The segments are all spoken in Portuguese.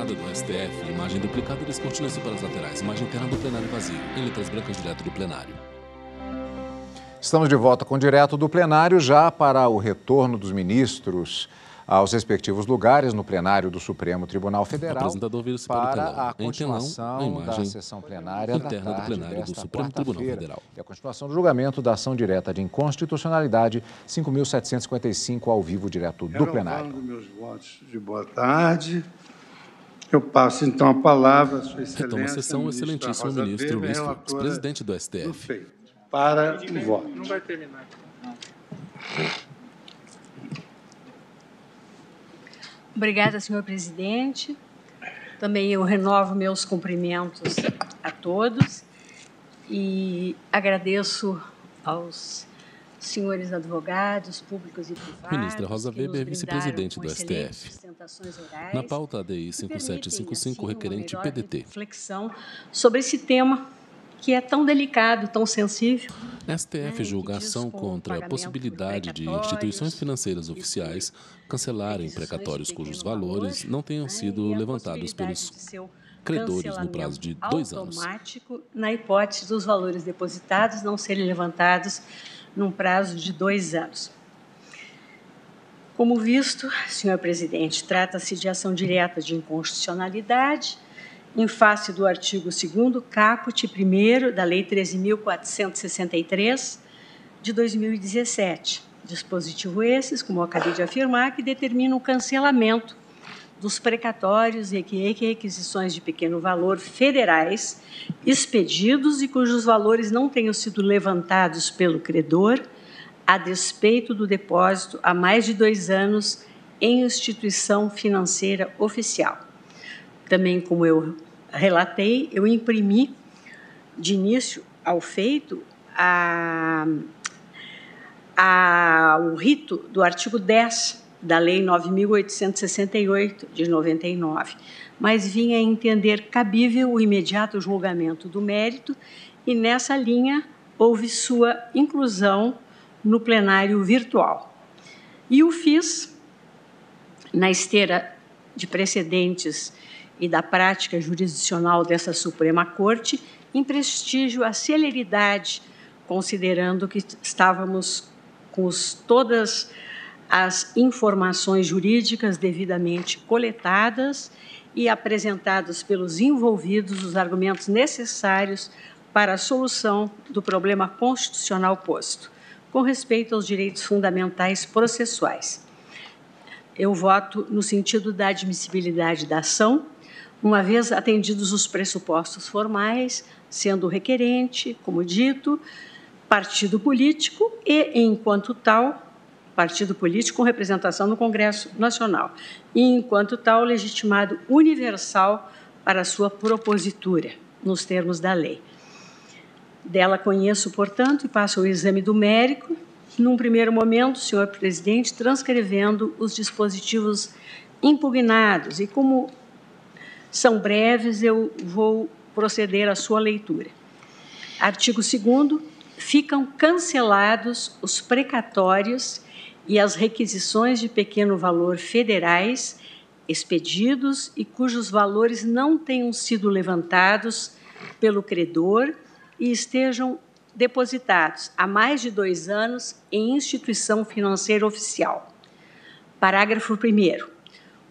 duplicada do STF, imagem duplicada, descortina-se para as laterais, imagem interna do plenário vazio, em letras brancas direto do plenário. Estamos de volta com direto do plenário, já para o retorno dos ministros aos respectivos lugares no plenário do Supremo Tribunal Federal. O apresentador vira-se para o telão. A continuação a imagem da sessão plenária interna da do plenário do Supremo Tribunal Federal. E a continuação do julgamento da ação direta de inconstitucionalidade 5.755 ao vivo direto do plenário. Meus votos de boa tarde. Eu passo então a palavra à sua excelência. Retoma a sessão o excelentíssimo ministro Luiz Fux, presidente do STF. Para o voto. Não vai terminar. Obrigada, senhor presidente. Também eu renovo meus cumprimentos a todos e agradeço aos senhores advogados públicos e privados. Ministra Rosa Weber, vice-presidente do STF. Na pauta ADI 5755, requerente PDT. Reflexão sobre esse tema que é tão delicado, tão sensível. STF julga a ação contra a possibilidade de instituições financeiras oficiais cancelarem precatórios cujos valores não tenham sido levantados pelos credores no prazo de 2 anos. Automático, na hipótese dos valores depositados não serem levantados num prazo de 2 anos. Como visto, senhor presidente, trata-se de ação direta de inconstitucionalidade, em face do artigo 2º, caput 1º da Lei 13.463, de 2017. Dispositivo esses, como eu acabei de afirmar, que determina o cancelamento dos precatórios e requisições de pequeno valor federais expedidos e cujos valores não tenham sido levantados pelo credor a despeito do depósito há mais de 2 anos em instituição financeira oficial. Também, como eu relatei, eu imprimi de início ao feito o rito do artigo 10 da Lei 9.868, de 99, mas vinha a entender cabível o imediato julgamento do mérito e, nessa linha, houve sua inclusão no plenário virtual. E o fiz na esteira de precedentes e da prática jurisdicional dessa Suprema Corte, em prestígio à celeridade, considerando que estávamos com todas as informações jurídicas devidamente coletadas e apresentados pelos envolvidos os argumentos necessários para a solução do problema constitucional posto, com respeito aos direitos fundamentais processuais. Eu voto no sentido da admissibilidade da ação, uma vez atendidos os pressupostos formais, sendo o requerente, como dito, partido político e, enquanto tal, partido político com representação no Congresso Nacional, e, enquanto tal, legitimado universal para sua propositura, nos termos da lei. Dela conheço, portanto, e passo ao exame do mérito, num primeiro momento, senhor presidente, transcrevendo os dispositivos impugnados, e como são breves, eu vou proceder à sua leitura. Artigo 2º, ficam cancelados os precatórios e as requisições de pequeno valor federais expedidos e cujos valores não tenham sido levantados pelo credor e estejam depositados há mais de 2 anos em instituição financeira oficial. Parágrafo 1º.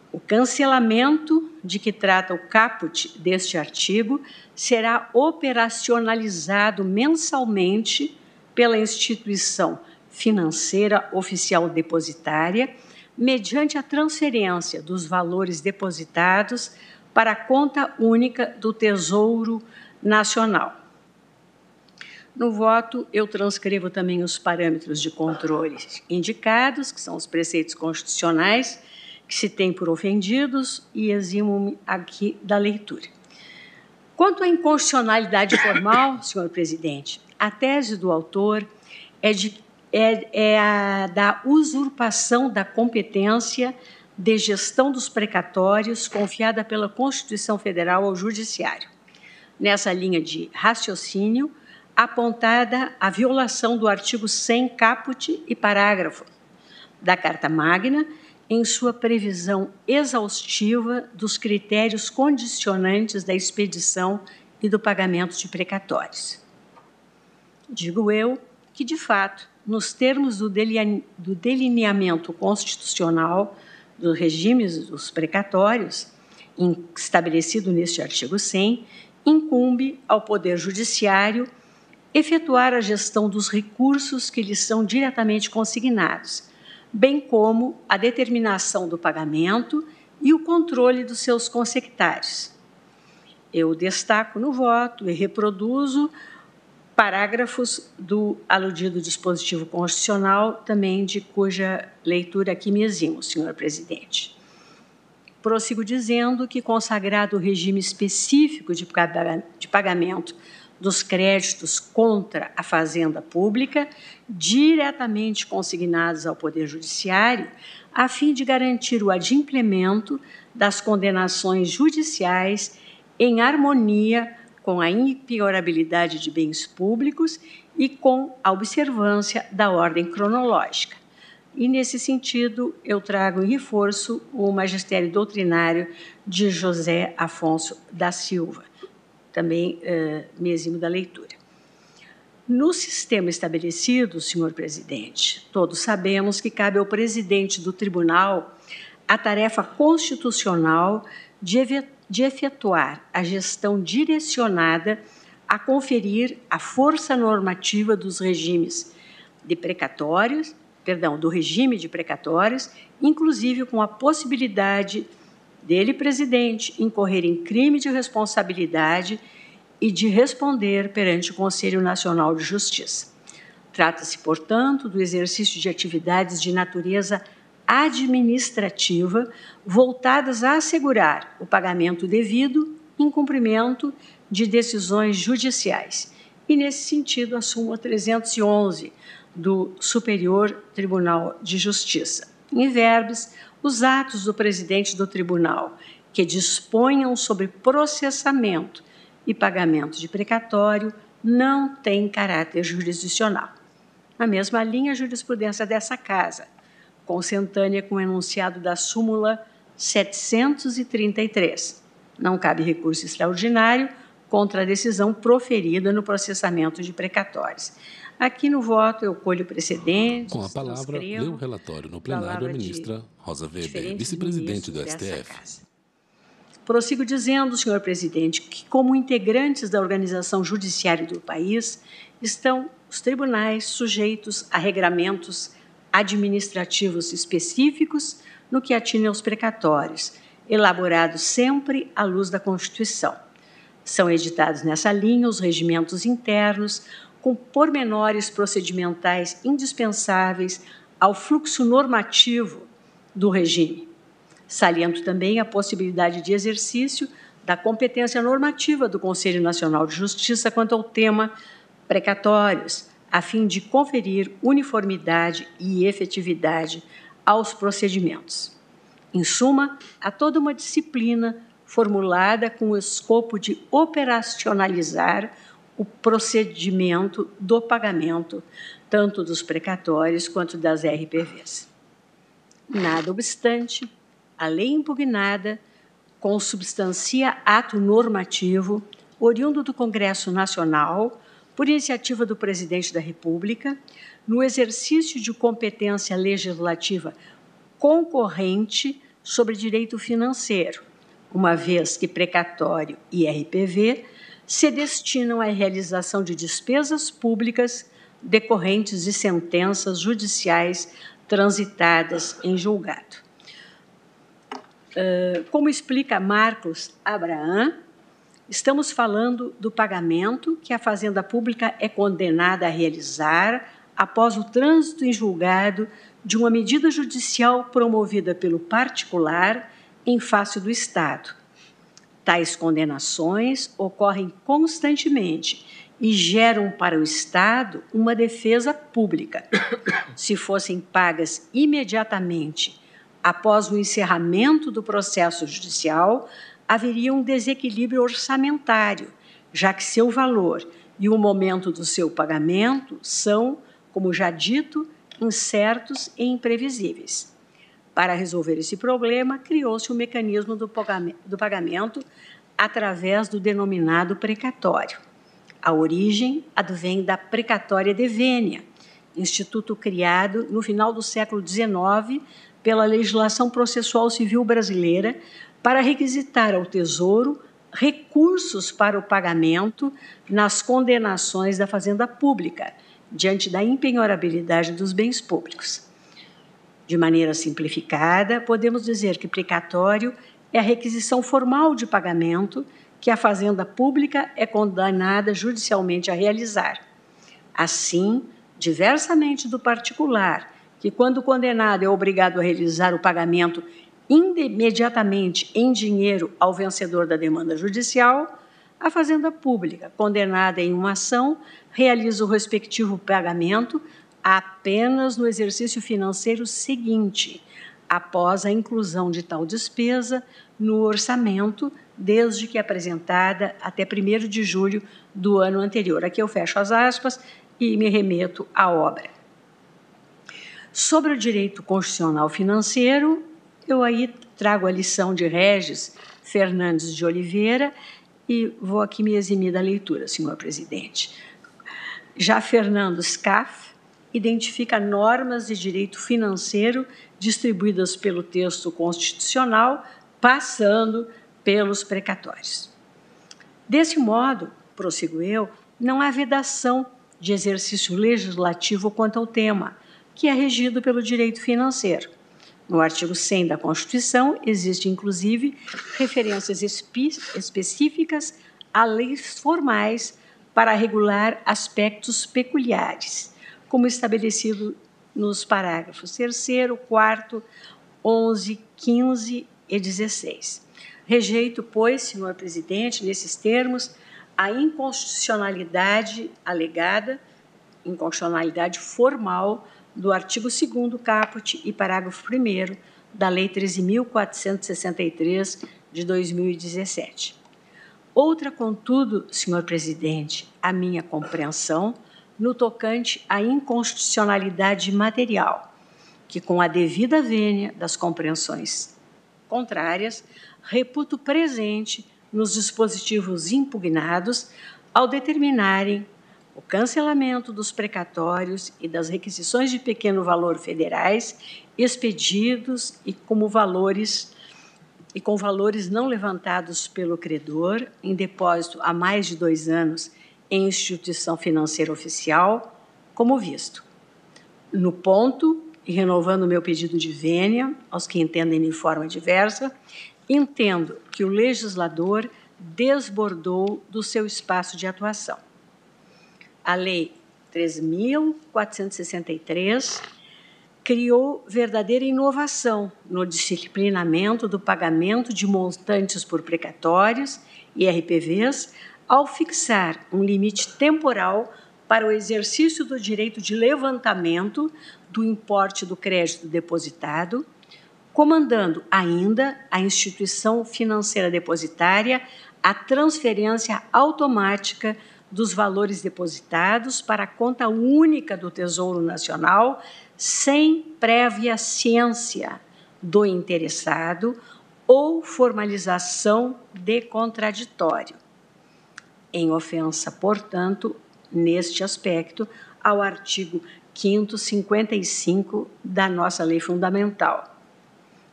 O cancelamento de que trata o caput deste artigo será operacionalizado mensalmente pela instituição financeira oficial depositária, mediante a transferência dos valores depositados para a conta única do Tesouro Nacional. No voto, eu transcrevo também os parâmetros de controle indicados, que são os preceitos constitucionais, que se tem por ofendidos, e eximo-me aqui da leitura. Quanto à inconstitucionalidade formal, senhor presidente, a tese do autor é a da usurpação da competência de gestão dos precatórios confiada pela Constituição Federal ao Judiciário. Nessa linha de raciocínio, apontada a violação do artigo 100 caput e parágrafo da Carta Magna, em sua previsão exaustiva dos critérios condicionantes da expedição e do pagamento de precatórios. Digo eu que, de fato, nos termos do delineamento constitucional dos regimes dos precatórios, estabelecido neste artigo 100, incumbe ao Poder Judiciário efetuar a gestão dos recursos que lhes são diretamente consignados, bem como a determinação do pagamento e o controle dos seus consectários. Eu destaco no voto e reproduzo parágrafos do aludido dispositivo constitucional, também de cuja leitura aqui me eximo, senhor presidente. Prossigo dizendo que, consagrado o regime específico de pagamento dos créditos contra a fazenda pública, diretamente consignados ao Poder Judiciário, a fim de garantir o adimplemento das condenações judiciais em harmonia com a impenhorabilidade de bens públicos e com a observância da ordem cronológica. E, nesse sentido, eu trago em reforço o magistério doutrinário de José Afonso da Silva, também me eximo da leitura. No sistema estabelecido, senhor presidente, todos sabemos que cabe ao presidente do tribunal a tarefa constitucional de efetuar a gestão direcionada a conferir a força normativa dos regimes de precatórios, do regime de precatórios, inclusive com a possibilidade dele, presidente, incorrer em crime de responsabilidade e de responder perante o Conselho Nacional de Justiça. Trata-se, portanto, do exercício de atividades de natureza administrativa voltadas a assegurar o pagamento devido em cumprimento de decisões judiciais. E, nesse sentido, a súmula 311 do Superior Tribunal de Justiça. Em verbis, os atos do presidente do tribunal que disponham sobre processamento e pagamento de precatório não têm caráter jurisdicional. Na mesma linha, a jurisprudência dessa Casa, consentânea com o enunciado da súmula 733. Não cabe recurso extraordinário contra a decisão proferida no processamento de precatórios. Aqui no voto eu colho precedentes. Com a palavra, lê o relatório no plenário a ministra Rosa Weber, vice-presidente do STF. Prossigo dizendo, senhor presidente, que como integrantes da organização judiciária do país, estão os tribunais sujeitos a regramentos administrativos específicos no que atinge aos precatórios, elaborados sempre à luz da Constituição. São editados nessa linha os regimentos internos, com pormenores procedimentais indispensáveis ao fluxo normativo do regime. Saliento também a possibilidade de exercício da competência normativa do Conselho Nacional de Justiça quanto ao tema precatórios, a fim de conferir uniformidade e efetividade aos procedimentos. Em suma, há toda uma disciplina formulada com o escopo de operacionalizar o procedimento do pagamento, tanto dos precatórios quanto das RPVs. Nada obstante, a lei impugnada consubstancia ato normativo oriundo do Congresso Nacional, por iniciativa do Presidente da República, no exercício de competência legislativa concorrente sobre direito financeiro, uma vez que precatório e RPV se destinam à realização de despesas públicas decorrentes de sentenças judiciais transitadas em julgado. Como explica Marcos Abraham, estamos falando do pagamento que a Fazenda Pública é condenada a realizar após o trânsito em julgado de uma medida judicial promovida pelo particular em face do Estado. Tais condenações ocorrem constantemente e geram para o Estado uma defesa pública. Se fossem pagas imediatamente após o encerramento do processo judicial, haveria um desequilíbrio orçamentário, já que seu valor e o momento do seu pagamento são, como já dito, incertos e imprevisíveis. Para resolver esse problema, criou-se o mecanismo do pagamento através do denominado precatório. A origem advém da precatória de Vênia, instituto criado no final do século XIX pela legislação processual civil brasileira para requisitar ao Tesouro recursos para o pagamento nas condenações da fazenda pública, diante da impenhorabilidade dos bens públicos. De maneira simplificada, podemos dizer que precatório é a requisição formal de pagamento que a fazenda pública é condenada judicialmente a realizar. Assim, diversamente do particular, que quando condenado é obrigado a realizar o pagamento imediatamente em dinheiro ao vencedor da demanda judicial, a fazenda pública, condenada em uma ação, realiza o respectivo pagamento apenas no exercício financeiro seguinte, após a inclusão de tal despesa no orçamento, desde que apresentada até 1º de julho do ano anterior. Aqui eu fecho as aspas e me remeto à obra. Sobre o direito constitucional financeiro, eu aí trago a lição de Regis Fernandes de Oliveira e vou aqui me eximir da leitura, senhor presidente. Já Fernando Scaff identifica normas de direito financeiro distribuídas pelo texto constitucional, passando pelos precatórios. Desse modo, prossigo eu, não há vedação de exercício legislativo quanto ao tema, que é regido pelo direito financeiro. No artigo 100 da Constituição, existe, inclusive, referências específicas a leis formais para regular aspectos peculiares, como estabelecido nos parágrafos 3º, 4º, 11, 15 e 16. Rejeito, pois, senhor presidente, nesses termos, a inconstitucionalidade alegada, inconstitucionalidade formal, do artigo 2º caput e parágrafo 1º da Lei 13.463, de 2017. Outra, contudo, senhor presidente, a minha compreensão no tocante à inconstitucionalidade material, que, com a devida vênia das compreensões contrárias, reputo presente nos dispositivos impugnados ao determinarem o cancelamento dos precatórios e das requisições de pequeno valor federais expedidos e com valores não levantados pelo credor em depósito há mais de 2 anos em instituição financeira oficial, como visto. No ponto, e renovando meu pedido de vênia aos que entendem de forma diversa, entendo que o legislador desbordou do seu espaço de atuação. A Lei 3.463 criou verdadeira inovação no disciplinamento do pagamento de montantes por precatórios e RPVs, ao fixar um limite temporal para o exercício do direito de levantamento do importe do crédito depositado, comandando ainda a instituição financeira depositária a transferência automática dos valores depositados para a conta única do Tesouro Nacional, sem prévia ciência do interessado ou formalização de contraditório, em ofensa, portanto, neste aspecto, ao artigo 5º, 55 da nossa Lei Fundamental.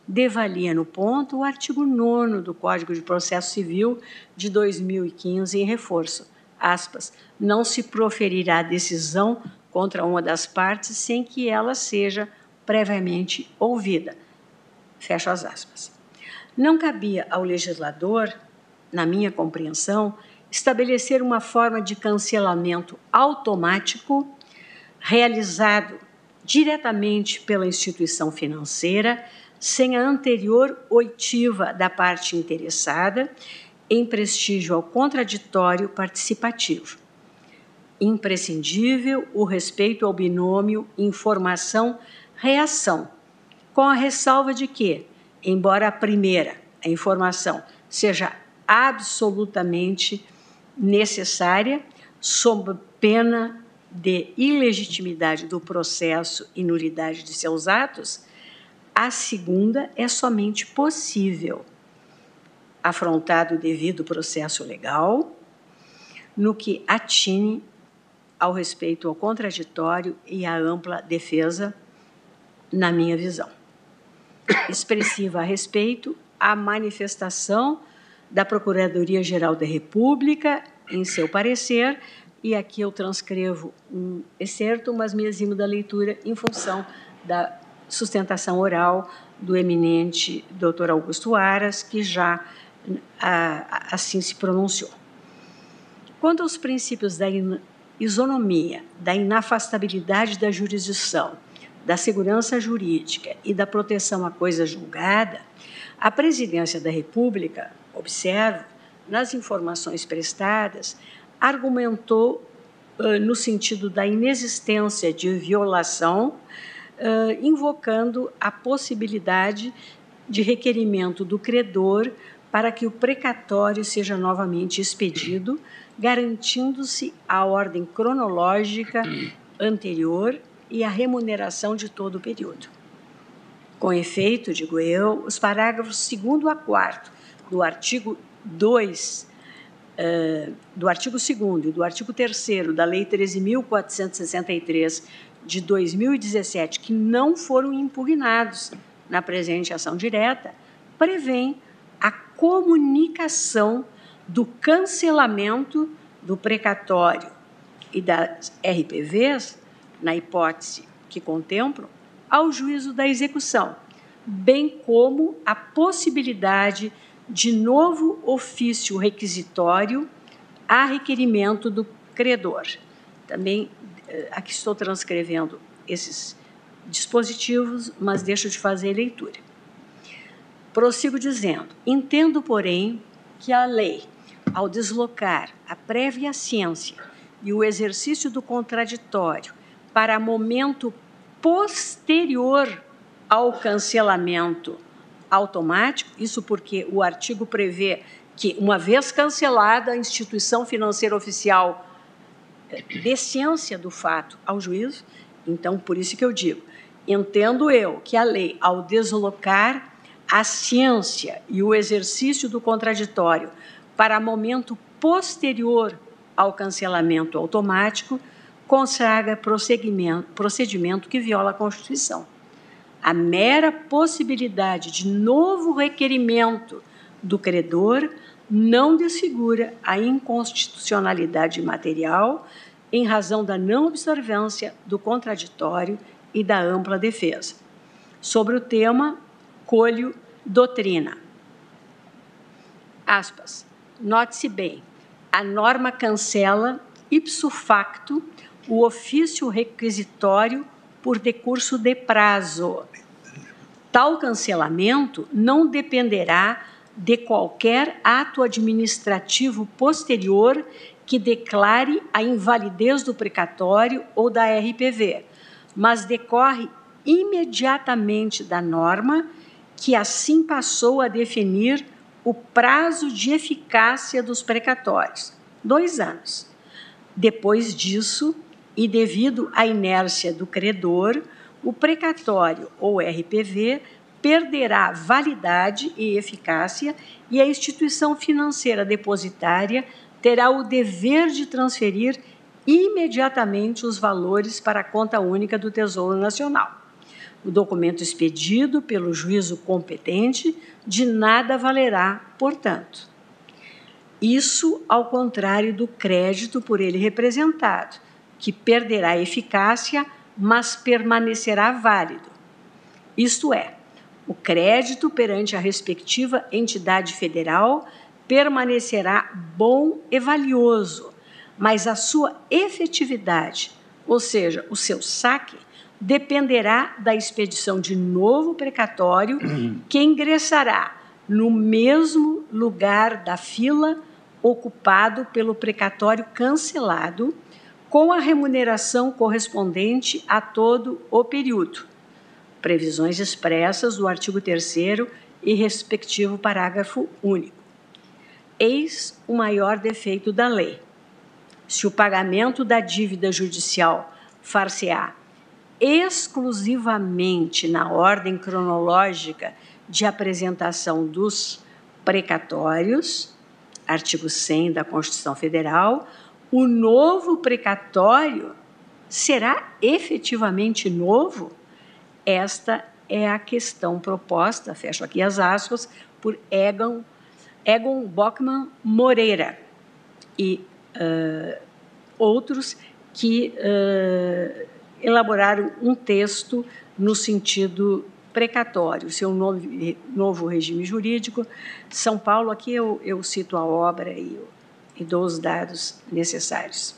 Devalia no ponto o artigo 9º do Código de Processo Civil de 2015 em reforço, aspas, não se proferirá decisão contra uma das partes sem que ela seja previamente ouvida, fecho as aspas. Não cabia ao legislador, na minha compreensão, estabelecer uma forma de cancelamento automático realizado diretamente pela instituição financeira, sem a anterior oitiva da parte interessada, em prestígio ao contraditório participativo. Imprescindível o respeito ao binômio informação-reação, com a ressalva de que, embora a primeira, a informação, seja absolutamente necessária, sob pena de ilegitimidade do processo e nulidade de seus atos, A segunda é somente possível, afrontado o devido processo legal, no que atine ao respeito ao contraditório e à ampla defesa, na minha visão. Expressiva a respeito a manifestação da Procuradoria-Geral da República em seu parecer, e aqui eu transcrevo um excerto, mas me eximo da leitura em função da sustentação oral do eminente Dr. Augusto Aras, que já assim se pronunciou. Quanto aos princípios da isonomia, da inafastabilidade da jurisdição, da segurança jurídica e da proteção à coisa julgada, a Presidência da República, observo, nas informações prestadas, argumentou no sentido da inexistência de violação, invocando a possibilidade de requerimento do credor para que o precatório seja novamente expedido, garantindo-se a ordem cronológica anterior e a remuneração de todo o período. Com efeito, digo eu, os parágrafos 2º a 4º do artigo 2, do artigo 2º e do artigo 3º da Lei 13.463 de 2017, que não foram impugnados na presente ação direta, prevêem a comunicação do cancelamento do precatório e das RPVs, na hipótese que contemplam, ao juízo da execução, bem como a possibilidade de novo ofício requisitório a requerimento do credor. Também aqui estou transcrevendo esses dispositivos, mas deixo de fazer a leitura. Prossigo dizendo: entendo, porém, que a lei, ao deslocar a prévia ciência e o exercício do contraditório para momento posterior ao cancelamento automático, isso porque o artigo prevê que, uma vez cancelada a instituição financeira oficial de ciência do fato ao juízo, então, por isso que eu digo, entendo eu que a lei, ao deslocar a ciência e o exercício do contraditório para momento posterior ao cancelamento automático, consagra procedimento que viola a Constituição. A mera possibilidade de novo requerimento do credor não desfigura a inconstitucionalidade material em razão da não observância do contraditório e da ampla defesa. Sobre o tema, colho doutrina. Aspas. Note-se bem, a norma cancela ipso facto o ofício requisitório por decurso de prazo. Tal cancelamento não dependerá de qualquer ato administrativo posterior que declare a invalidez do precatório ou da RPV, mas decorre imediatamente da norma que assim passou a definir o prazo de eficácia dos precatórios, 2 anos. Depois disso, e devido à inércia do credor, o precatório ou RPV perderá validade e eficácia e a instituição financeira depositária terá o dever de transferir imediatamente os valores para a conta única do Tesouro Nacional. O documento expedido pelo juízo competente de nada valerá, portanto. Isso ao contrário do crédito por ele representado, que perderá eficácia, mas permanecerá válido. Isto é, o crédito perante a respectiva entidade federal permanecerá bom e valioso, mas a sua efetividade, ou seja, o seu saque, dependerá da expedição de novo precatório que ingressará no mesmo lugar da fila ocupado pelo precatório cancelado, com a remuneração correspondente a todo o período. Previsões expressas do artigo 3º e respectivo parágrafo único. Eis o maior defeito da lei. Se o pagamento da dívida judicial far-se-á exclusivamente na ordem cronológica de apresentação dos precatórios, artigo 100 da Constituição Federal, o novo precatório será efetivamente novo? Esta é a questão proposta, fecho aqui as aspas, por Egon Bockmann Moreira e outros que elaboraram um texto no sentido precatório, seu novo regime jurídico. São Paulo, aqui eu cito a obra e dou os dados necessários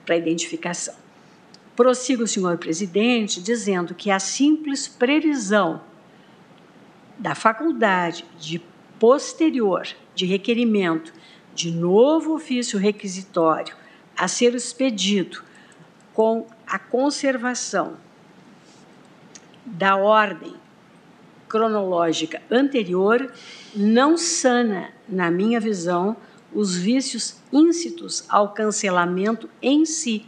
para a identificação. Prossigo, senhor presidente, dizendo que a simples previsão da faculdade de posterior de requerimento de novo ofício requisitório a ser expedido com a conservação da ordem cronológica anterior não sana, na minha visão, os vícios íncitos ao cancelamento em si,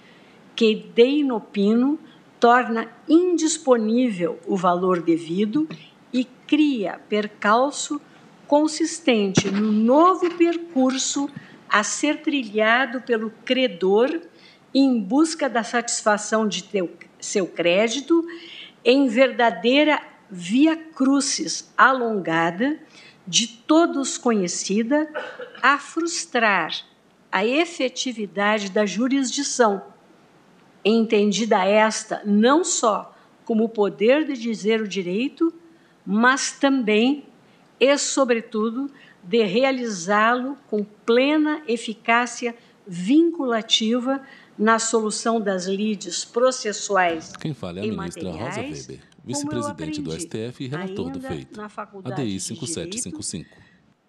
que de inopino torna indisponível o valor devido e cria percalço consistente no novo percurso a ser trilhado pelo credor em busca da satisfação de seu crédito em verdadeira via crucis alongada, de todos conhecida, a frustrar a efetividade da jurisdição, entendida esta não só como o poder de dizer o direito, mas também e, sobretudo, de realizá-lo com plena eficácia vinculativa na solução das lides processuais. Quem fala é a ministra Rosa Weber, vice-presidente do STF e relator do feito, ADI 5755.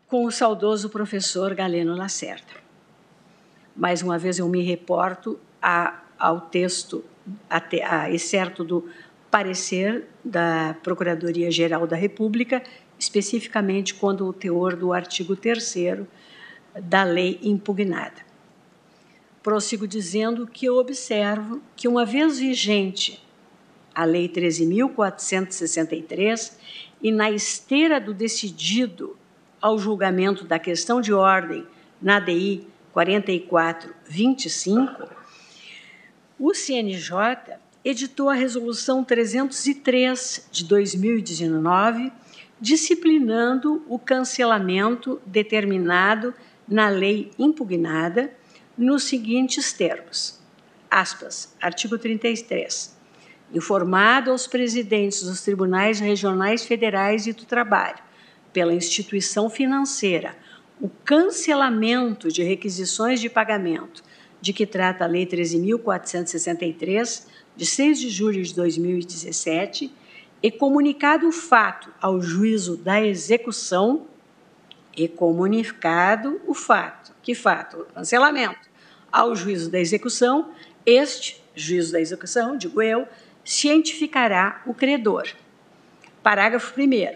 Com o saudoso professor Galeno Lacerda. Mais uma vez eu me reporto ao texto, excerto do parecer da Procuradoria-Geral da República, especificamente quando o teor do artigo 3º da lei impugnada. Prossigo dizendo que eu observo que, uma vez vigente a Lei 13.463 e na esteira do decidido ao julgamento da questão de ordem na ADI 4425, o CNJ editou a Resolução 303 de 2019, disciplinando o cancelamento determinado na lei impugnada nos seguintes termos, aspas, artigo 33, informado aos presidentes dos tribunais regionais federais e do trabalho, pela instituição financeira, o cancelamento de requisições de pagamento de que trata a Lei 13.463, de 6 de julho de 2017, e comunicado o fato ao juízo da execução, e comunicado o fato, que fato? O cancelamento, ao juízo da execução, este juízo da execução, digo eu, cientificará o credor. Parágrafo 1º.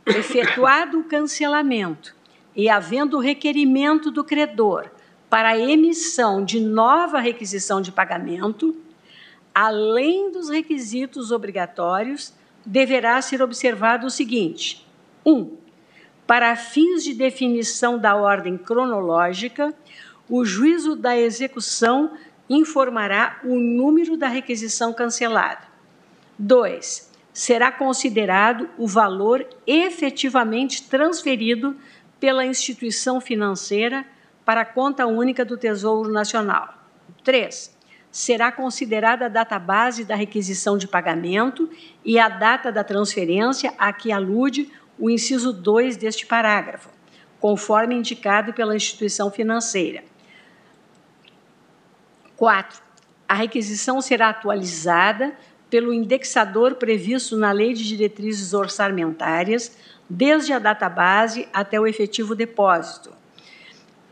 Efetuado o cancelamento e havendo requerimento do credor para a emissão de nova requisição de pagamento, além dos requisitos obrigatórios, deverá ser observado o seguinte: 1. Para fins de definição da ordem cronológica, o juízo da execução informará o número da requisição cancelada. 2. Será considerado o valor efetivamente transferido pela instituição financeira para a conta única do Tesouro Nacional. 3. Será considerada a data base da requisição de pagamento e a data da transferência a que alude o inciso 2 deste parágrafo, conforme indicado pela instituição financeira. 4. A requisição será atualizada pelo indexador previsto na Lei de Diretrizes Orçamentárias, desde a data base até o efetivo depósito.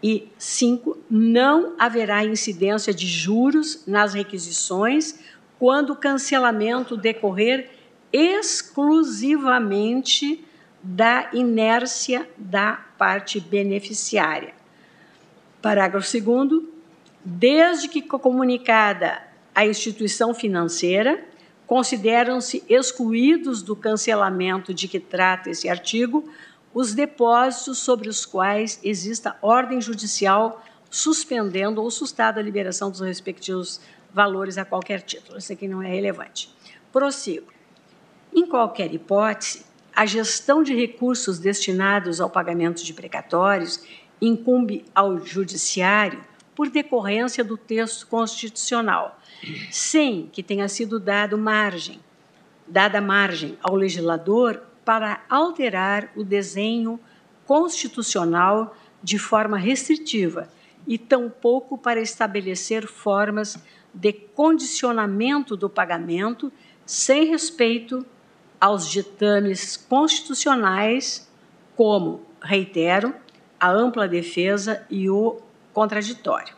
E 5. Não haverá incidência de juros nas requisições quando o cancelamento decorrer exclusivamente da inércia da parte beneficiária. Parágrafo 2º. Desde que comunicada à instituição financeira, consideram-se excluídos do cancelamento de que trata esse artigo os depósitos sobre os quais exista ordem judicial suspendendo ou sustada a liberação dos respectivos valores a qualquer título. Isso aqui não é relevante. Prossigo. Em qualquer hipótese, a gestão de recursos destinados ao pagamento de precatórios incumbe ao Judiciário por decorrência do texto constitucional, sem que tenha sido dada margem ao legislador para alterar o desenho constitucional de forma restritiva e tampouco para estabelecer formas de condicionamento do pagamento sem respeito aos ditames constitucionais, como, reitero, a ampla defesa e o contraditório.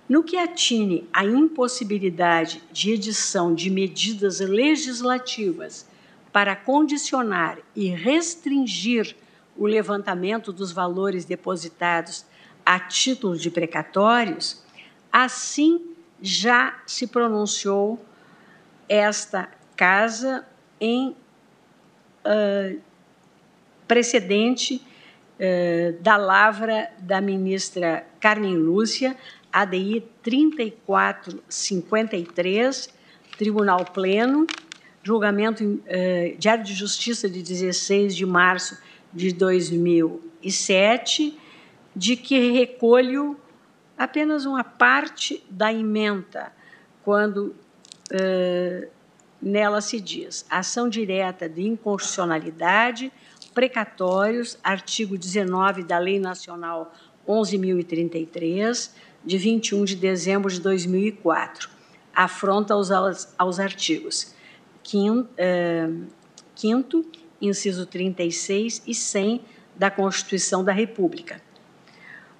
No que atine à impossibilidade de edição de medidas legislativas para condicionar e restringir o levantamento dos valores depositados a título de precatórios, assim já se pronunciou esta Casa em precedente da lavra da ministra Carmen Lúcia, ADI 3453, Tribunal Pleno, julgamento Diário de Justiça de 16 de março de 2007, de que recolho apenas uma parte da ementa, quando nela se diz ação direta de inconstitucionalidade, precatórios, artigo 19 da Lei Nacional 11.033, de 21 de dezembro de 2004, afronta aos artigos 5º, inciso 36 e 100 da Constituição da República.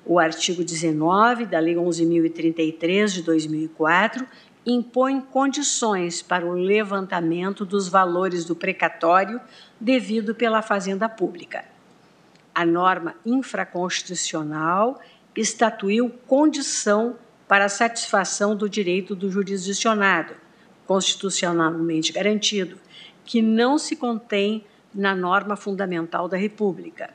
O artigo 19 da Lei 11.033, de 2004, impõe condições para o levantamento dos valores do precatório devido pela Fazenda Pública. A norma infraconstitucional estatuiu condição para a satisfação do direito do jurisdicionado, constitucionalmente garantido, que não se contém na norma fundamental da República.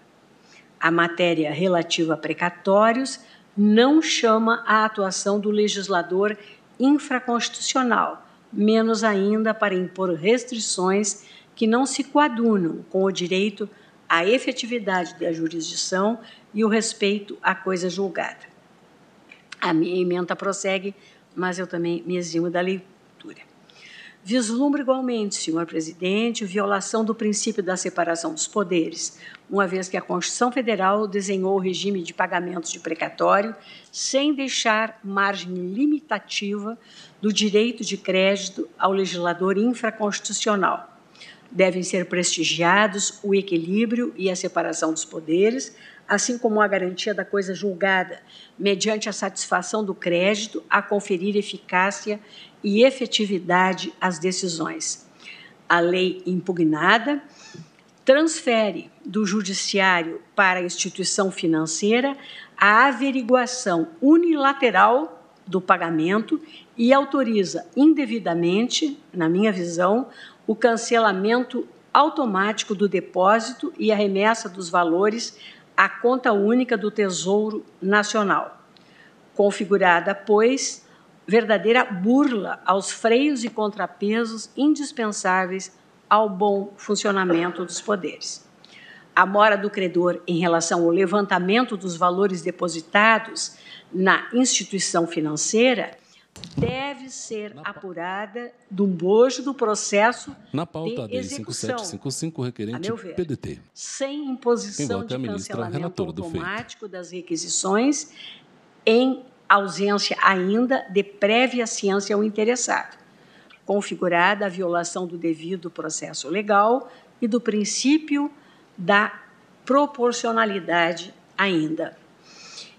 A matéria relativa a precatórios não chama a atuação do legislador infraconstitucional, menos ainda para impor restrições que não se coadunam com o direito à efetividade da jurisdição e o respeito à coisa julgada. A minha ementa prossegue, mas eu também me eximo da leitura. Vislumbra igualmente, senhor presidente, violação do princípio da separação dos poderes, uma vez que a Constituição Federal desenhou o regime de pagamentos de precatório sem deixar margem limitativa do direito de crédito ao legislador infraconstitucional. Devem ser prestigiados o equilíbrio e a separação dos poderes, assim como a garantia da coisa julgada, mediante a satisfação do crédito a conferir eficácia e efetividade às decisões. A lei impugnada transfere do judiciário para a instituição financeira a averiguação unilateral do pagamento e autoriza indevidamente, na minha visão, o cancelamento automático do depósito e a remessa dos valores à conta única do Tesouro Nacional, configurada, pois, verdadeira burla aos freios e contrapesos indispensáveis ao bom funcionamento dos poderes. A mora do credor em relação ao levantamento dos valores depositados na instituição financeira deve ser apurada do bojo do processo na pauta de execução, 5755, requerente PDT. Sem imposição de cancelamento automático das requisições, em ausência ainda de prévia ciência ao interessado, configurada a violação do devido processo legal e do princípio da proporcionalidade ainda.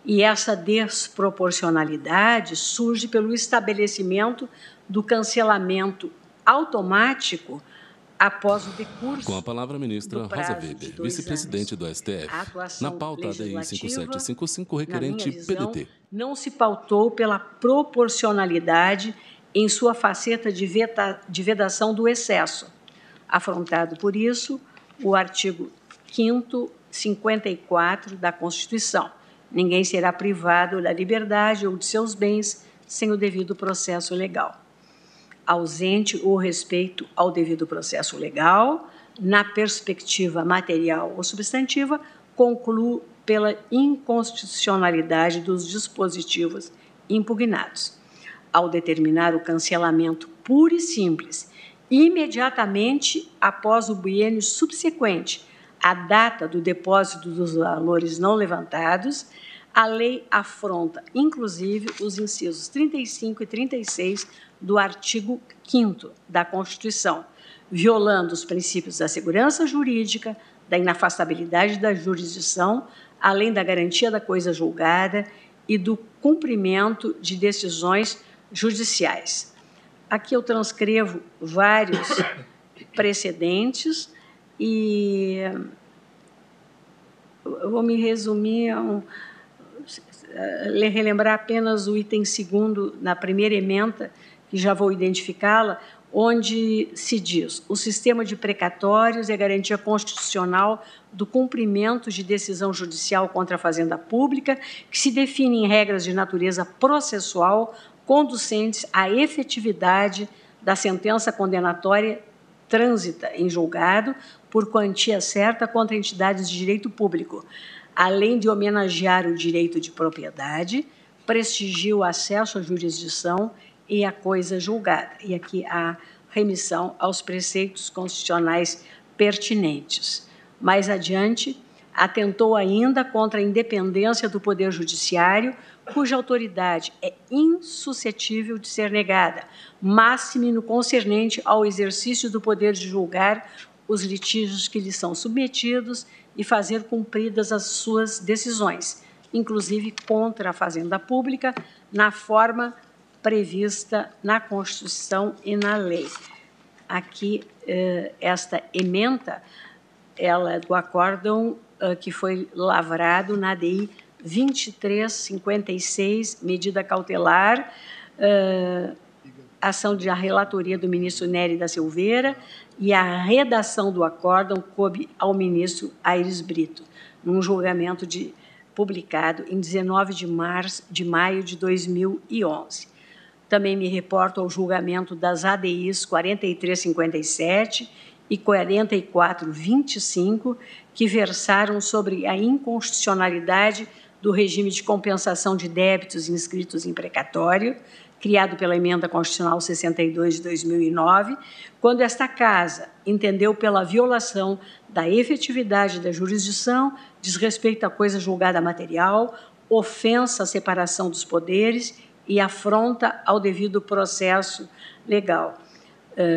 E essa desproporcionalidade surge pelo estabelecimento do cancelamento automático após o decurso. Com a palavra, a ministra Rosa Weber, vice-presidente do STF. Na pauta ADI 5755, requerente PDT. Não se pautou pela proporcionalidade em sua faceta de vedação do excesso, afrontado por isso o artigo 5º, 54 da Constituição. Ninguém será privado da liberdade ou de seus bens sem o devido processo legal. Ausente o respeito ao devido processo legal, na perspectiva material ou substantiva, concluo pela inconstitucionalidade dos dispositivos impugnados. Ao determinar o cancelamento puro e simples, imediatamente após o biênio subsequente à data do depósito dos valores não levantados, a lei afronta, inclusive, os incisos 35 e 36 do artigo 5º da Constituição, violando os princípios da segurança jurídica, da inafastabilidade da jurisdição, além da garantia da coisa julgada e do cumprimento de decisões judiciais. Aqui eu transcrevo vários precedentes e eu vou me resumir relembrar apenas o item 2º na primeira emenda, que já vou identificá-la, onde se diz: o sistema de precatórios é garantia constitucional do cumprimento de decisão judicial contra a fazenda pública, que se define em regras de natureza processual conducentes à efetividade da sentença condenatória trânsita em julgado por quantia certa contra entidades de direito público, além de homenagear o direito de propriedade, prestigia o acesso à jurisdição e a coisa julgada. E aqui a remissão aos preceitos constitucionais pertinentes. Mais adiante, atentou ainda contra a independência do Poder Judiciário, cuja autoridade é insuscetível de ser negada, máxime no concernente ao exercício do poder de julgar os litígios que lhe são submetidos e fazer cumpridas as suas decisões, inclusive contra a fazenda pública, na forma prevista na Constituição e na lei. Aqui, esta ementa, ela é do acórdão que foi lavrado na ADI 2356, medida cautelar, ação de relatoria do ministro Nery da Silveira, e a redação do acórdão coube ao ministro Aires Brito, num julgamento publicado em 19 de maio de 2011. Também me reporto ao julgamento das ADIs 4357 e 4425, que versaram sobre a inconstitucionalidade do regime de compensação de débitos inscritos em precatório, criado pela Emenda Constitucional 62 de 2009, quando esta Casa entendeu pela violação da efetividade da jurisdição, desrespeito à coisa julgada material, ofensa à separação dos poderes e afronta ao devido processo legal.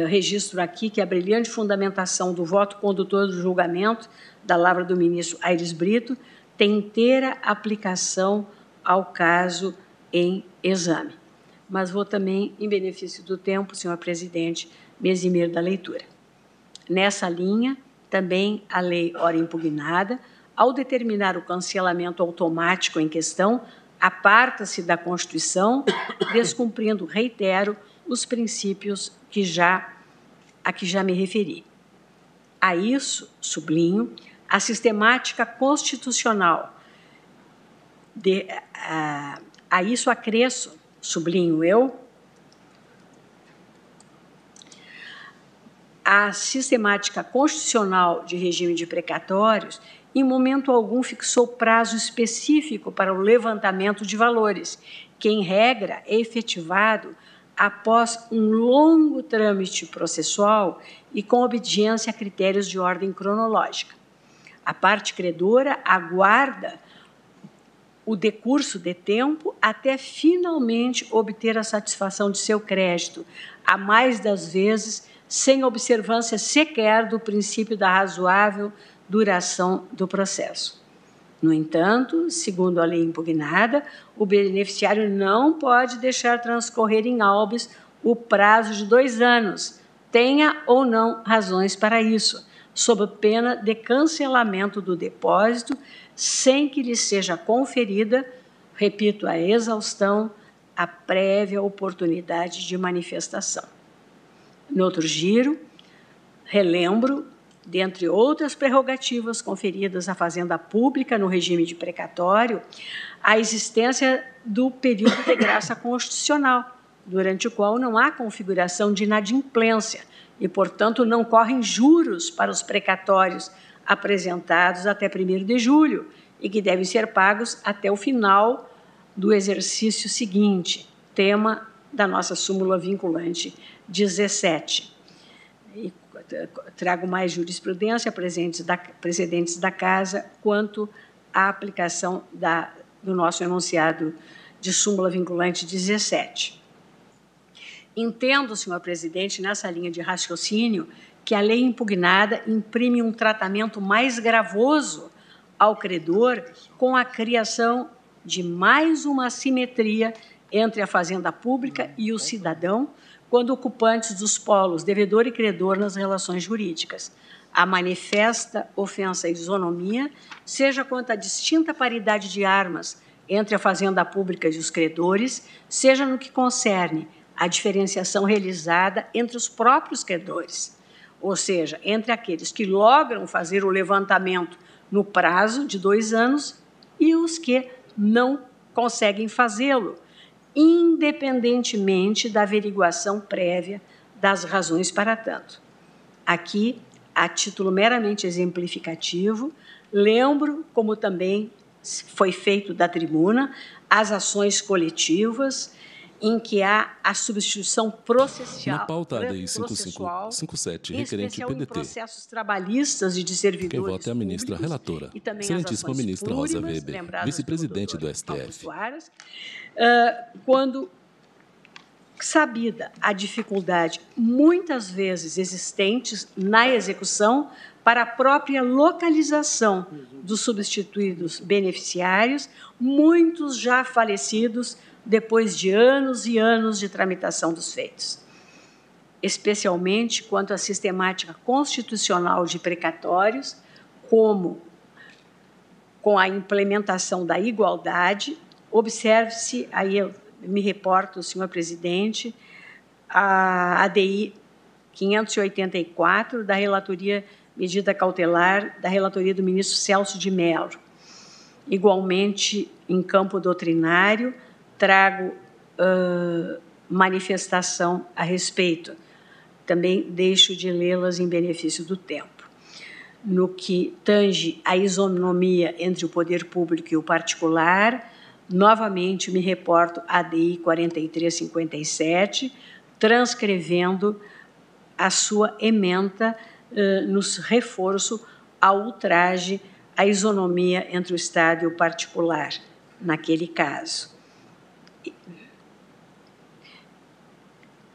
Registro aqui que a brilhante fundamentação do voto condutor do julgamento da lavra do ministro Aires Brito tem inteira aplicação ao caso em exame. Mas vou também, em benefício do tempo, senhor presidente, me eximir da leitura. Nessa linha, também a lei ora impugnada, ao determinar o cancelamento automático em questão, aparta-se da Constituição, descumprindo, reitero, os princípios a que já me referi. A isso, sublinho, a sistemática constitucional, a isso acresço, sublinho eu, a sistemática constitucional de regime de precatórios, em momento algum fixou prazo específico para o levantamento de valores, que, em regra, é efetivado após um longo trâmite processual e com obediência a critérios de ordem cronológica. A parte credora aguarda o decurso de tempo até finalmente obter a satisfação de seu crédito, a mais das vezes sem observância sequer do princípio da razoável duração do processo. No entanto, segundo a lei impugnada, o beneficiário não pode deixar transcorrer em habeas o prazo de 2 anos, tenha ou não razões para isso, sob pena de cancelamento do depósito, sem que lhe seja conferida, repito, a exaustão a prévia oportunidade de manifestação. No outro giro, relembro, dentre outras prerrogativas conferidas à Fazenda Pública no regime de precatório, a existência do período de graça constitucional, durante o qual não há configuração de inadimplência e, portanto, não correm juros para os precatórios apresentados até 1º de julho e que devem ser pagos até o final do exercício seguinte, tema da nossa súmula vinculante 17. E trago mais jurisprudência precedentes da Casa quanto à aplicação do nosso enunciado de súmula vinculante 17. Entendo, senhor presidente, nessa linha de raciocínio, que a lei impugnada imprime um tratamento mais gravoso ao credor com a criação de mais uma assimetria entre a fazenda pública e o cidadão, quando ocupantes dos polos devedor e credor nas relações jurídicas. A manifesta ofensa à isonomia, seja quanto à distinta paridade de armas entre a fazenda pública e os credores, seja no que concerne à diferenciação realizada entre os próprios credores, ou seja, entre aqueles que logram fazer o levantamento no prazo de 2 anos e os que não conseguem fazê-lo, independentemente da averiguação prévia das razões para tanto. Aqui, a título meramente exemplificativo, lembro, como também foi feito da tribuna, as ações coletivas em que há a substituição processual. Na pauta ADI 5557, requerente PDT. Em processos trabalhistas e de servidores. Quem vota é a ministra relatora, excelentíssima ministra Rosa Weber, vice-presidente do STF. Quando sabida a dificuldade, muitas vezes existentes na execução para a própria localização dos substituídos beneficiários, muitos já falecidos depois de anos e anos de tramitação dos feitos, especialmente quanto à sistemática constitucional de precatórios, como com a implementação da igualdade. Observe-se, aí eu me reporto, senhor presidente, a ADI 584, da relatoria medida cautelar, da relatoria do ministro Celso de Mello. Igualmente, em campo doutrinário, trago manifestação a respeito. Também deixo de lê-las em benefício do tempo. No que tange à isonomia entre o poder público e o particular, novamente me reporto à ADI 4357, transcrevendo a sua ementa nos reforço ao ultraje à isonomia entre o Estado e o particular, naquele caso.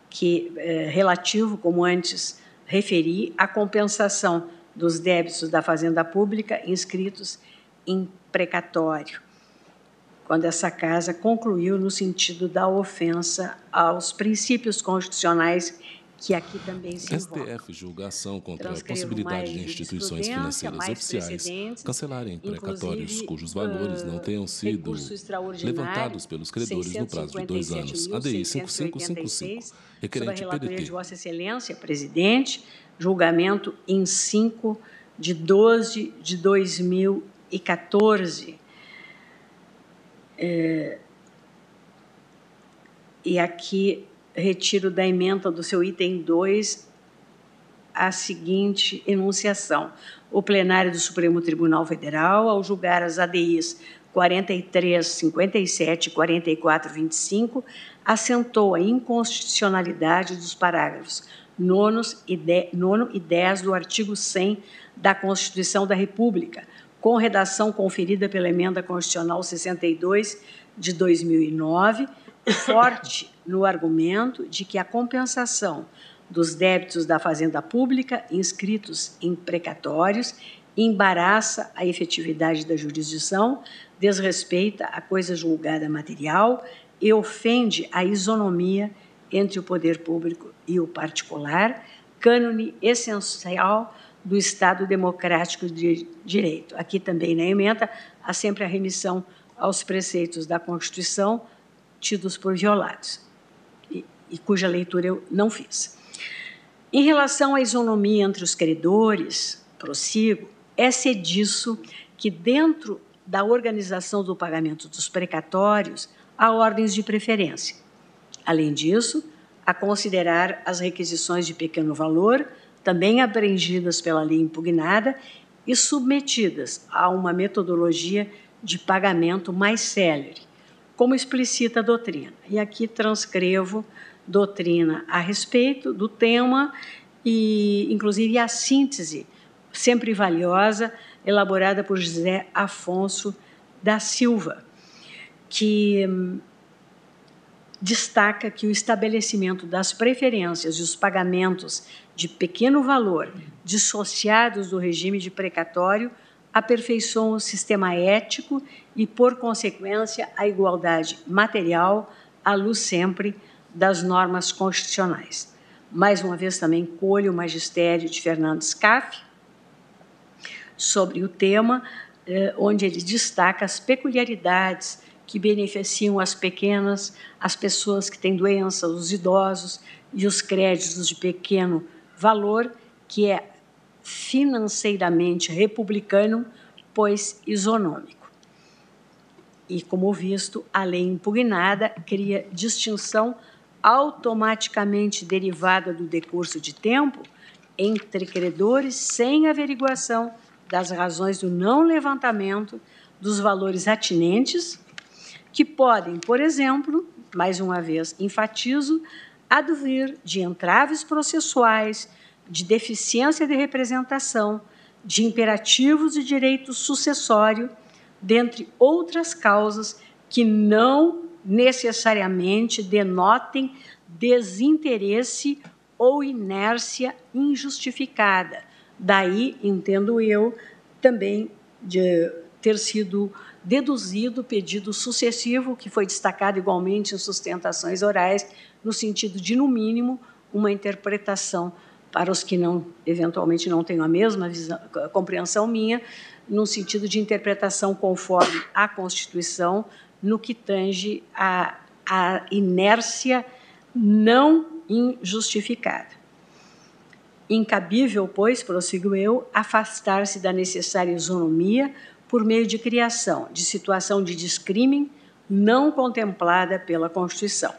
Que relativo, como antes referi, à compensação dos débitos da Fazenda Pública inscritos em precatório, quando essa Casa concluiu no sentido da ofensa aos princípios constitucionais que aqui também se invocam. STF julga ação contra a possibilidade de instituições financeiras oficiais cancelarem precatórios cujos valores não tenham sido levantados pelos credores no prazo de 2 anos. ADI 5555, requerente PDT. De Vossa Excelência, presidente, julgamento em 5 de 12 de 2014. E aqui retiro da ementa do seu item 2 a seguinte enunciação. O plenário do Supremo Tribunal Federal, ao julgar as ADIs 4357 e 4425, assentou a inconstitucionalidade dos parágrafos 9º e 10 do artigo 100 da Constituição da República, com redação conferida pela Emenda Constitucional 62 de 2009, forte no argumento de que a compensação dos débitos da Fazenda Pública inscritos em precatórios embaraça a efetividade da jurisdição, desrespeita a coisa julgada material e ofende a isonomia entre o poder público e o particular, cânone essencial do Estado democrático de direito. Aqui também na ementa há sempre a remissão aos preceitos da Constituição, tidos por violados, e cuja leitura eu não fiz. Em relação à isonomia entre os credores, prossigo, é disso que, dentro da organização do pagamento dos precatórios, há ordens de preferência. Além disso, a considerar as requisições de pequeno valor, também abrangidas pela lei impugnada e submetidas a uma metodologia de pagamento mais célere, como explicita a doutrina. E aqui transcrevo doutrina a respeito do tema e, inclusive, a síntese, sempre valiosa, elaborada por José Afonso da Silva, que destaca que o estabelecimento das preferências e os pagamentos de pequeno valor dissociados do regime de precatório aperfeiçoam o sistema ético e, por consequência, a igualdade material, à luz sempre das normas constitucionais. Mais uma vez, também colho o magistério de Fernando Scaff sobre o tema, onde ele destaca as peculiaridades que beneficiam as pequenas, as pessoas que têm doença, os idosos e os créditos de pequeno valor, que é financeiramente republicano, pois isonômico. E, como visto, a lei impugnada cria distinção automaticamente derivada do decurso de tempo entre credores sem averiguação das razões do não levantamento dos valores atinentes, que podem, por exemplo, mais uma vez enfatizo, advir de entraves processuais, de deficiência de representação, de imperativos de direito sucessório, dentre outras causas que não necessariamente denotem desinteresse ou inércia injustificada. Daí, entendo eu, também de ter sido deduzido o pedido sucessivo, que foi destacado igualmente em sustentações orais, no sentido de, no mínimo, uma interpretação para os que não, eventualmente não tenham a mesma compreensão minha, no sentido de interpretação conforme a Constituição, no que tange à inércia não injustificada. Incabível, pois, prossigo eu, afastar-se da necessária isonomia por meio de criação de situação de descrime não contemplada pela Constituição.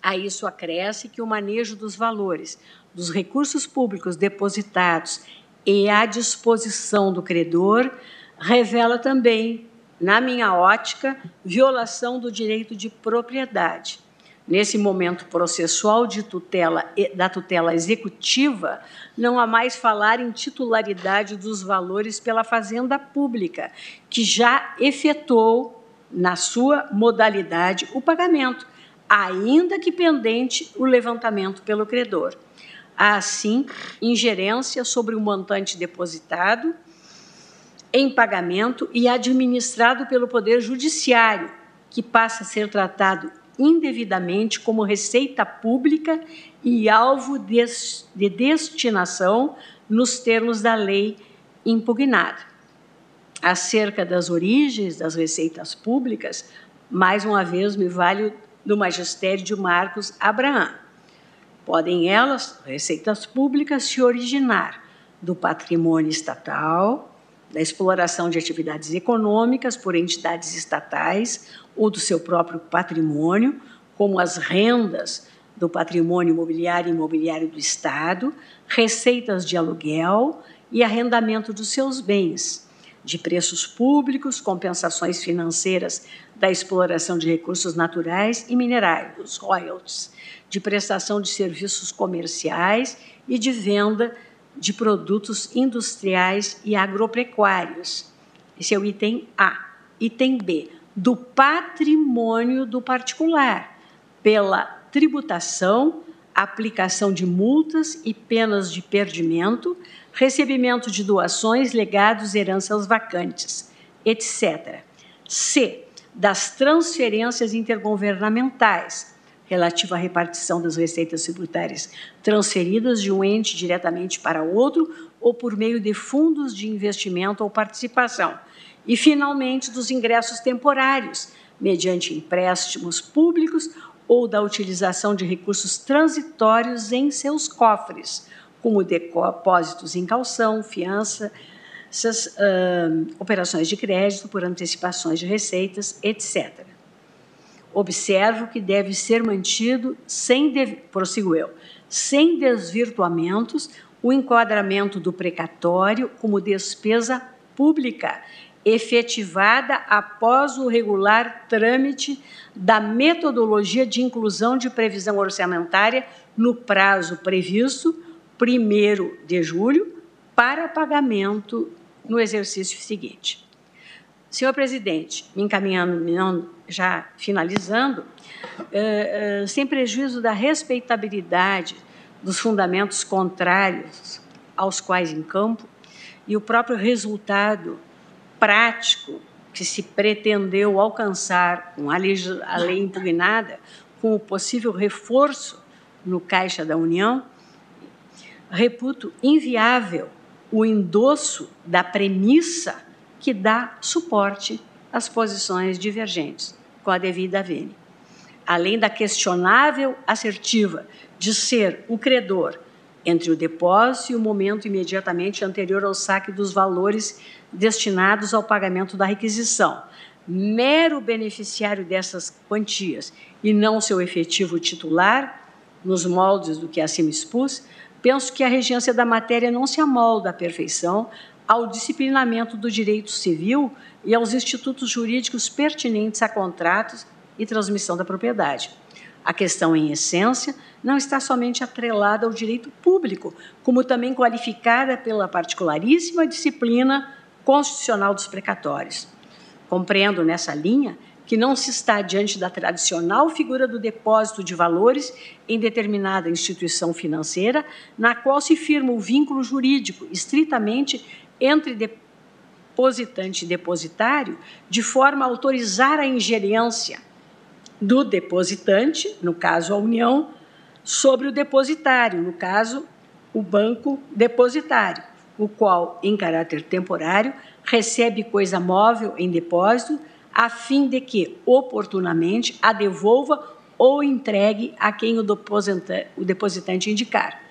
A isso acresce que o manejo dos valores, dos recursos públicos depositados e à disposição do credor revela também, na minha ótica, violação do direito de propriedade. Nesse momento processual da tutela executiva, não há mais falar em titularidade dos valores pela Fazenda Pública, que já efetuou, na sua modalidade, o pagamento, ainda que pendente o levantamento pelo credor. Há, assim, ingerência sobre o montante depositado em pagamento e administrado pelo Poder Judiciário, que passa a ser tratado indevidamente como receita pública e alvo de destinação nos termos da lei impugnada. Acerca das origens das receitas públicas, mais uma vez me valho do magistério de Marcos Abraham. Podem elas, receitas públicas, se originar do patrimônio estatal, da exploração de atividades econômicas por entidades estatais ou do seu próprio patrimônio, como as rendas do patrimônio imobiliário e imobiliário do Estado, receitas de aluguel e arrendamento dos seus bens, de preços públicos, compensações financeiras da exploração de recursos naturais e minerais, os royalties, de prestação de serviços comerciais e de venda de produtos industriais e agropecuários. Esse é o item A. Item B, do patrimônio do particular, pela tributação, aplicação de multas e penas de perdimento, recebimento de doações, legados, heranças vacantes, etc. C, das transferências intergovernamentais, relativa à repartição das receitas tributárias transferidas de um ente diretamente para outro ou por meio de fundos de investimento ou participação. E, finalmente, dos ingressos temporários, mediante empréstimos públicos ou da utilização de recursos transitórios em seus cofres, como depósitos em calção, fiança, operações de crédito por antecipações de receitas, etc. Observo que deve ser mantido, prossigo eu, sem desvirtuamentos, o enquadramento do precatório como despesa pública, efetivada após o regular trâmite da metodologia de inclusão de previsão orçamentária no prazo previsto, 1º de julho, para pagamento no exercício seguinte. Senhor presidente, me encaminhando, já finalizando, sem prejuízo da respeitabilidade dos fundamentos contrários aos quais encampo e o próprio resultado prático que se pretendeu alcançar com a lei impugnada, com o possível reforço no Caixa da União, reputo inviável o endosso da premissa que dá suporte às posições divergentes, com a devida vênia. Além da questionável assertiva de ser o credor entre o depósito e o momento imediatamente anterior ao saque dos valores destinados ao pagamento da requisição, mero beneficiário dessas quantias e não seu efetivo titular, nos moldes do que acima expus, penso que a regência da matéria não se amolda à perfeição ao disciplinamento do direito civil e aos institutos jurídicos pertinentes a contratos e transmissão da propriedade. A questão, em essência, não está somente atrelada ao direito público, como também qualificada pela particularíssima disciplina constitucional dos precatórios. Compreendo, nessa linha, que não se está diante da tradicional figura do depósito de valores em determinada instituição financeira, na qual se firma o vínculo jurídico estritamente entre depositante e depositário, de forma a autorizar a ingerência do depositante, no caso a União, sobre o depositário, no caso o banco depositário, o qual, em caráter temporário, recebe coisa móvel em depósito, a fim de que, oportunamente, a devolva ou entregue a quem o depositante indicar.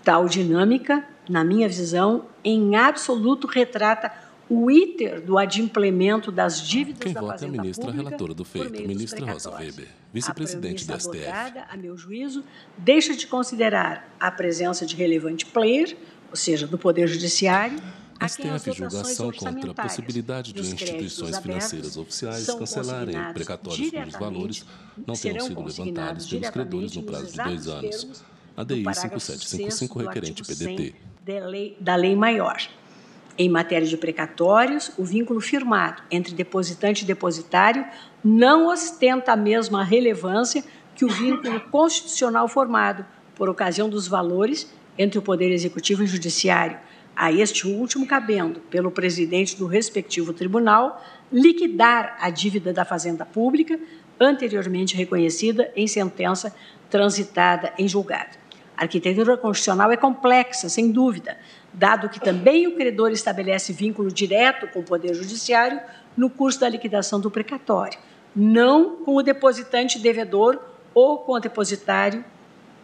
Tal dinâmica, na minha visão, em absoluto retrata o íter do adimplemento das dívidas da Fazenda Pública. Quem vota é a ministra relatora do feito, ministra Rosa Weber, vice-presidente do STF. A meu juízo, deixa de considerar a presença de relevante player, ou seja, do Poder Judiciário, STF julgação contra a possibilidade de instituições financeiras oficiais cancelarem precatórios cujos valores não tenham sido levantados pelos credores no prazo de 2 anos. ADI 5755, requerente PDT. Da Lei Maior. Em matéria de precatórios, o vínculo firmado entre depositante e depositário não ostenta a mesma relevância que o vínculo constitucional formado por ocasião dos valores entre o Poder Executivo e Judiciário, a este último cabendo, pelo presidente do respectivo tribunal, liquidar a dívida da Fazenda Pública, anteriormente reconhecida em sentença transitada em julgado. A arquitetura constitucional é complexa, sem dúvida, dado que também o credor estabelece vínculo direto com o Poder Judiciário no curso da liquidação do precatório, não com o depositante devedor ou com o depositário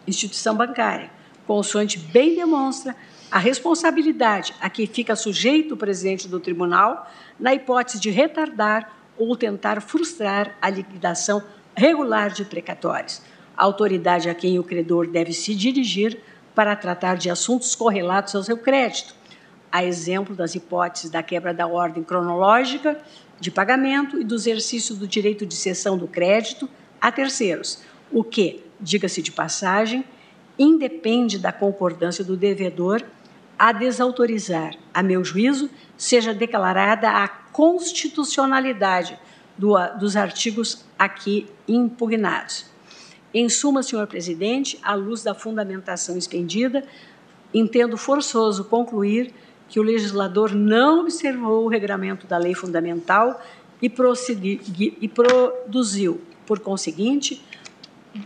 instituição bancária, consoante bem demonstra a responsabilidade a que fica sujeito o presidente do tribunal na hipótese de retardar ou tentar frustrar a liquidação regular de precatórios, a autoridade a quem o credor deve se dirigir para tratar de assuntos correlatos ao seu crédito, a exemplo das hipóteses da quebra da ordem cronológica de pagamento e do exercício do direito de cessão do crédito a terceiros, o que, diga-se de passagem, independe da concordância do devedor a desautorizar, a meu juízo, seja declarada a constitucionalidade dos artigos aqui impugnados. Em suma, senhor presidente, à luz da fundamentação expendida, entendo forçoso concluir que o legislador não observou o regramento da lei fundamental e produziu, por conseguinte,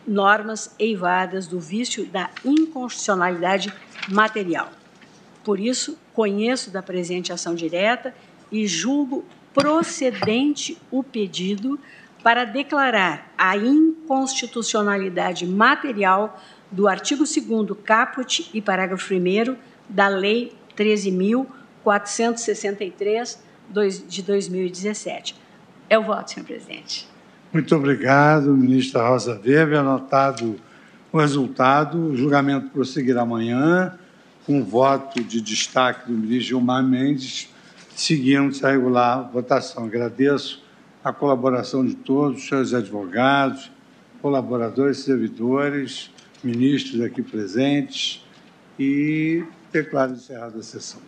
normas eivadas do vício da inconstitucionalidade material. Por isso, conheço da presente ação direta e julgo procedente o pedido para declarar a inconstitucionalidade material do artigo 2º caput e parágrafo 1º da Lei 13.463, de 2017. É o voto, senhor presidente. Muito obrigado, ministra Rosa Weber. Anotado o resultado, o julgamento prosseguirá amanhã, com voto de destaque do ministro Gilmar Mendes, seguindo-se a regular votação. Agradeço a colaboração de todos, os senhores advogados, colaboradores, servidores, ministros aqui presentes, e declaro encerrada a sessão.